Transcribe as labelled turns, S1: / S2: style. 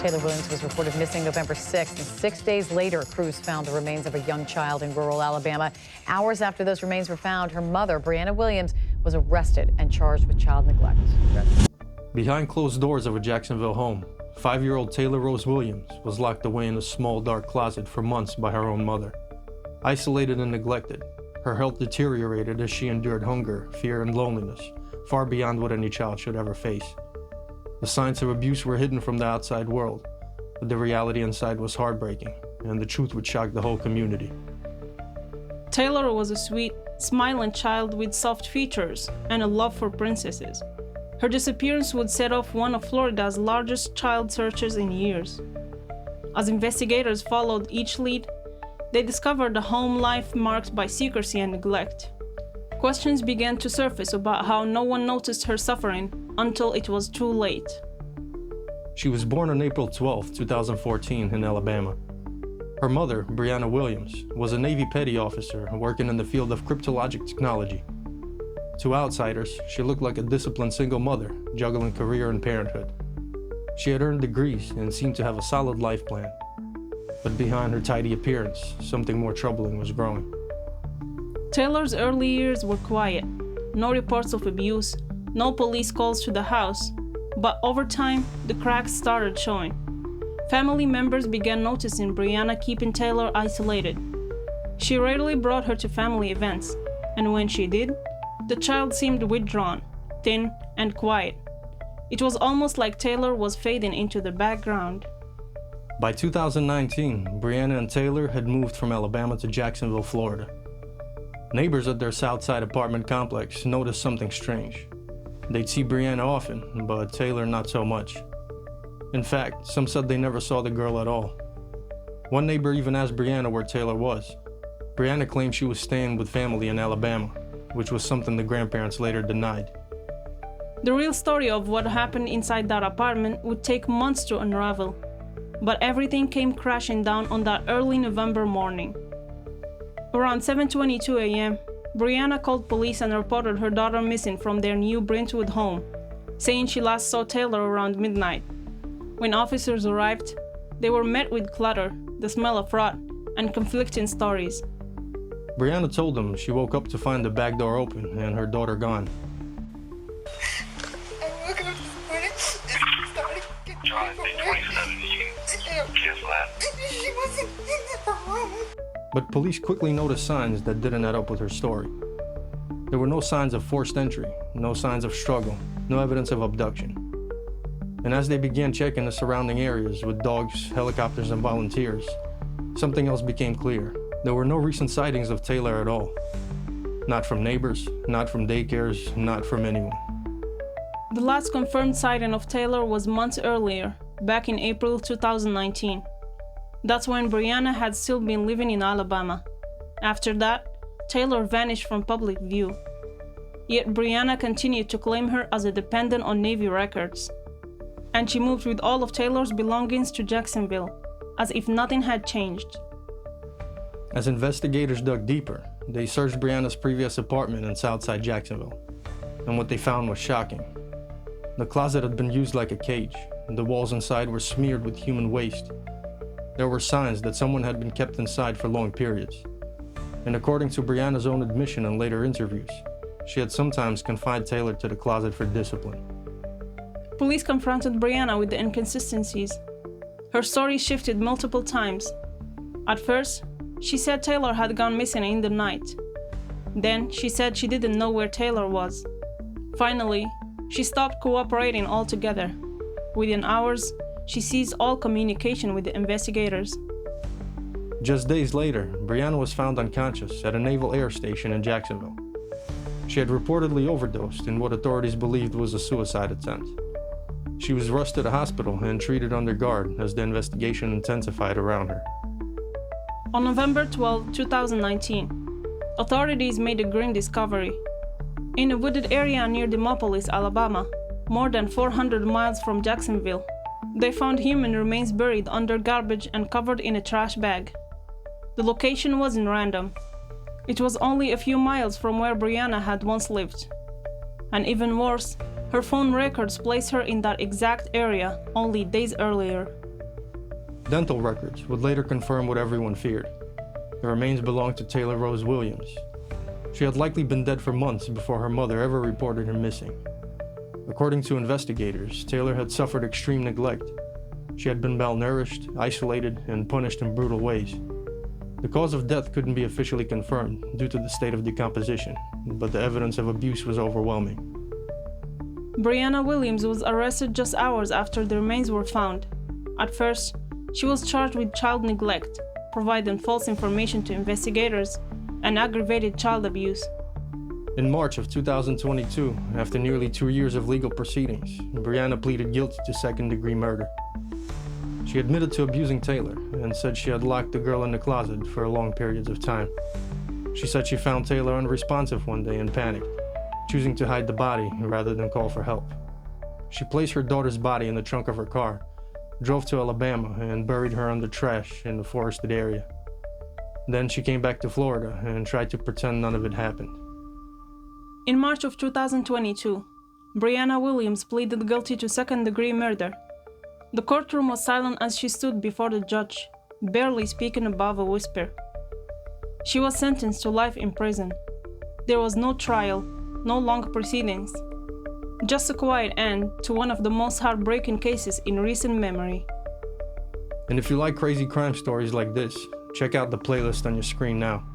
S1: Taylor Williams was reported missing November 6th, and 6 days later, crews found the remains of a young child in rural Alabama. Hours after those remains were found, her mother, Brianna Williams, was arrested and charged with child neglect.
S2: Behind closed doors of a Jacksonville home, 5-year-old Taylor Rose Williams was locked away in a small, dark closet for months by her own mother. Isolated and neglected, her health deteriorated as she endured hunger, fear, and loneliness, far beyond what any child should ever face. The signs of abuse were hidden from the outside world, but the reality inside was heartbreaking, and the truth would shock the whole community.
S3: Taylor was a sweet, smiling child with soft features and a love for princesses. Her disappearance would set off one of Florida's largest child searches in years. As investigators followed each lead, they discovered a home life marked by secrecy and neglect. Questions began to surface about how no one noticed her suffering until it was too late.
S2: She was born on April 12, 2014 in Alabama. Her mother, Brianna Williams, was a Navy petty officer working in the field of cryptologic technology. To outsiders, she looked like a disciplined single mother, juggling career and parenthood. She had earned degrees and seemed to have a solid life plan. But behind her tidy appearance, something more troubling was growing.
S3: Taylor's early years were quiet. No reports of abuse, no police calls to the house. But over time, the cracks started showing. Family members began noticing Brianna keeping Taylor isolated. She rarely brought her to family events, and when she did, the child seemed withdrawn, thin, and quiet. It was almost like Taylor was fading into the background.
S2: By 2019, Brianna and Taylor had moved from Alabama to Jacksonville, Florida. Neighbors at their Southside apartment complex noticed something strange. They'd see Brianna often, but Taylor not so much. In fact, some said they never saw the girl at all. One neighbor even asked Brianna where Taylor was. Brianna claimed she was staying with family in Alabama, which was something the grandparents later denied.
S3: The real story of what happened inside that apartment would take months to unravel, but everything came crashing down on that early November morning. Around 7:22 a.m., Brianna called police and reported her daughter missing from their new Brentwood home, saying she last saw Taylor around midnight. When officers arrived, they were met with clutter, the smell of rot, and conflicting stories.
S2: Brianna told them she woke up to find the back door open and her daughter gone.
S4: I woke up this morning and started getting she wasn't in the room.
S2: But police quickly noticed signs that didn't add up with her story. There were no signs of forced entry, no signs of struggle, no evidence of abduction. And as they began checking the surrounding areas with dogs, helicopters, and volunteers, something else became clear. There were no recent sightings of Taylor at all. Not from neighbors, not from daycares, not from anyone.
S3: The last confirmed sighting of Taylor was months earlier, back in April 2019. That's when Brianna had still been living in Alabama. After that, Taylor vanished from public view. Yet Brianna continued to claim her as a dependent on Navy records. And she moved with all of Taylor's belongings to Jacksonville, as if nothing had changed.
S2: As investigators dug deeper, they searched Brianna's previous apartment in Southside Jacksonville. And what they found was shocking. The closet had been used like a cage, and the walls inside were smeared with human waste. There were signs that someone had been kept inside for long periods. And according to Brianna's own admission in later interviews, she had sometimes confined Taylor to the closet for discipline.
S3: Police confronted Brianna with the inconsistencies. Her story shifted multiple times. At first, she said Taylor had gone missing in the night. Then she said she didn't know where Taylor was. Finally, she stopped cooperating altogether. Within hours, she ceased all communication with the investigators.
S2: Just days later, Brianna was found unconscious at a naval air station in Jacksonville. She had reportedly overdosed in what authorities believed was a suicide attempt. She was rushed to the hospital and treated under guard as the investigation intensified around her.
S3: On November 12, 2019, authorities made a grim discovery. In a wooded area near Demopolis, Alabama, more than 400 miles from Jacksonville, they found human remains buried under garbage and covered in a trash bag. The location wasn't random. It was only a few miles from where Brianna had once lived. And even worse, her phone records placed her in that exact area only days earlier.
S2: Dental records would later confirm what everyone feared. The remains belonged to Taylor Rose Williams. She had likely been dead for months before her mother ever reported her missing. According to investigators, Taylor had suffered extreme neglect. She had been malnourished, isolated, and punished in brutal ways. The cause of death couldn't be officially confirmed due to the state of decomposition, but the evidence of abuse was overwhelming.
S3: Brianna Williams was arrested just hours after the remains were found. At first, she was charged with child neglect, providing false information to investigators, and aggravated child abuse.
S2: In March of 2022, after nearly 2 years of legal proceedings, Brianna pleaded guilty to second-degree murder. She admitted to abusing Taylor and said she had locked the girl in the closet for long periods of time. She said she found Taylor unresponsive one day and panicked, choosing to hide the body rather than call for help. She placed her daughter's body in the trunk of her car, drove to Alabama, and buried her under trash in the forested area. Then she came back to Florida and tried to pretend none of it happened.
S3: In March of 2022, Brianna Williams pleaded guilty to second-degree murder. The courtroom was silent as she stood before the judge, barely speaking above a whisper. She was sentenced to life in prison. There was no trial, no long proceedings. Just a quiet end to one of the most heartbreaking cases in recent memory.
S2: And if you like crazy crime stories like this, check out the playlist on your screen now.